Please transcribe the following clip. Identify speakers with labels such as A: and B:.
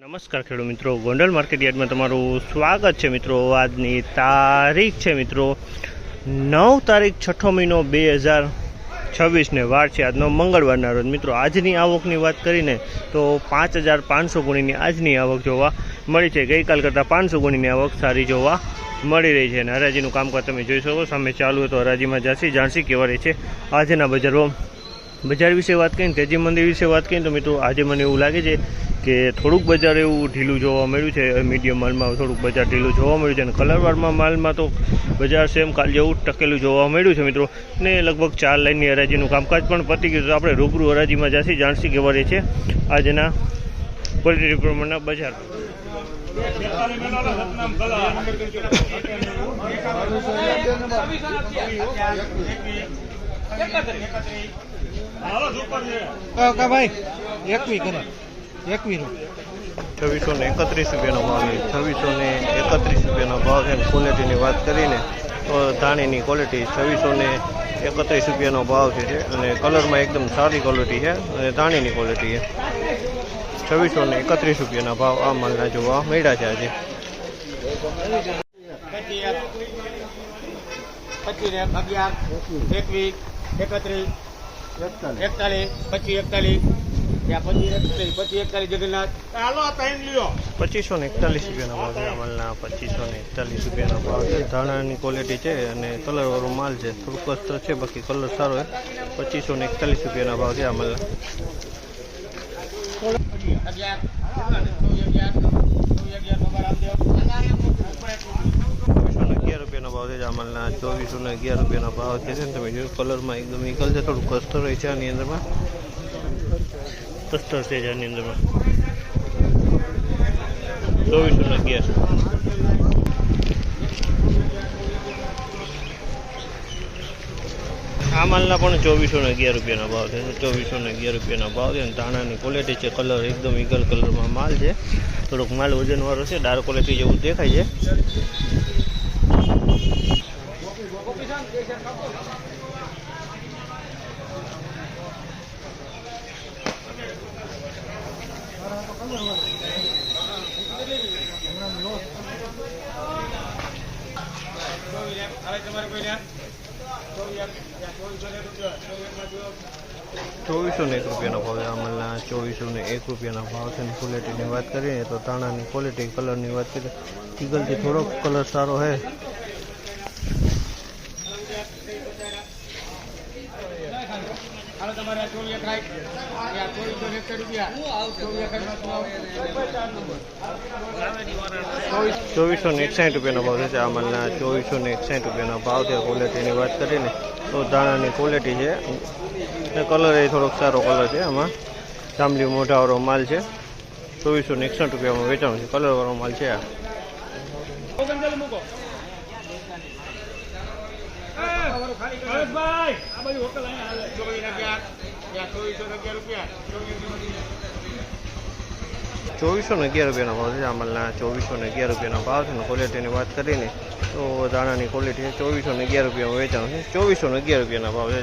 A: નમસ્કાર ખેડૂત મિત્રો, ગોંડલ માર્કેટ યાર્ડમાં તમારું સ્વાગત છે મિત્રો। આજની તારીખ છે મિત્રો 9 તારીખ 6 મહિનો 2026 ને વાર છે આજનો મંગળવારના રોજ। મિત્રો આજની આવકની વાત કરીને તો 5500 ગુણીની આજની આવક જોવા મળી છે। ગઈકાલ કરતાં 500 ગુણીની આવક સારી જોવા મળી રહી છે। અને હરાજીનું કામકાજ તમે જોઈ શકો સામે ચાલુ હોય તો હરાજીમાં જાણસી કેવા રહી છે આજના બજાર વિશે વાત કરીને, તેજી મંદી વિશે વાત કરીને તો મિત્રો આજે મને એવું લાગે છે કે થોડુંક બજાર એવું ઢીલું જોવા મળ્યું છે। મીડિયમ માલમાં થોડુંક બજાર ઢીલું જોવા મળ્યું છે અને કલરવાળમાં માલમાં તો બજાર સેમ કાલ જેવું ટકેલું જોવા મળ્યું છે મિત્રો। ને લગભગ 4 લાઇનની હરાજીનું કામકાજ પણ પતી ગયું। તો આપણે રૂબરૂ હરાજીમાં જાણસી કેવા રહી છે આજના ક્વોલિટી પ્રમાણના બજાર।
B: ભાઈ 21
A: 2631 રૂપિયાનો ભાવ છે। 2631 રૂપિયાનો ભાવ છે। ક્વોલિટીની વાત કરીને તો ધાણીની ક્વોલિટી 2631 રૂપિયાનો ભાવ છે અને કલરમાં એકદમ સારી ક્વોલિટી છે અને ધાણીની ક્વોલિટી છે। 2631 રૂપિયાના ભાવ આ માલના જોવા મળ્યા છે આજે। 2541 રૂપિયાનો ભાવ છે અમલના। 2541 રૂપિયાનો ભાવ છે। ધાણાની ક્વોલિટી છે અને કલરવાળો માલ છે, થોડુંક કસ્તર છે, બાકી કલર સારો છે। 2541 રૂપિયાના ભાવ છે અમલના। 2411 રૂપિયાનો ભાવ છે અમલના। 2411 રૂપિયાનો ભાવ છે। તમે જોયું કલરમાં એકદમ નીકળ છે, થોડું કસ્તર હોય છે આની અંદરમાં, કસ્તર છે આની અંદરમાં। 2411 આ માલના પણ 2411 રૂપિયાનો ભાવ છે। 2411 રૂપિયાનો ભાવ છે અને ધાણાની ક્વોલિટી છે, કલર એકદમ ઈગલ કલરમાં માલ છે, થોડોક માલ વજનવાળો છે, ડાર્ક ક્વોલિટી જેવું દેખાય છે। ₹2401 રૂપિયાનો ભાવ છે અમલના। 2401 રૂપિયાનો ભાવ છે। ક્વોલિટીની વાત કરીએ તો ધાણાની ક્વોલિટી, કલરની વાત કરીએ ઈગલથી થોડોક કલર સારો છે। ₹2461 રૂપિયાનો ભાવ છે અમલના। 2461 રૂપિયાનો ભાવ છે। ક્વોલિટીની વાત કરીને તો ધાણાની ક્વોલિટી છે અને કલર એ થોડોક સારો કલર છે, આમાં જાંબલી મોઢાવાળો માલ છે। 2461 રૂપિયામાં વેચાણ છે, કલરવાળો માલ છે આ। ₹2411 રૂપિયાનો ભાવ છે અમલના। 2411 રૂપિયાનો ભાવ છે અને ક્વોલિટીની વાત કરીને તો દાણાની ક્વોલિટી છે। 2411 રૂપિયામાં વેચાણ છે। 2411 રૂપિયાના ભાવ છે।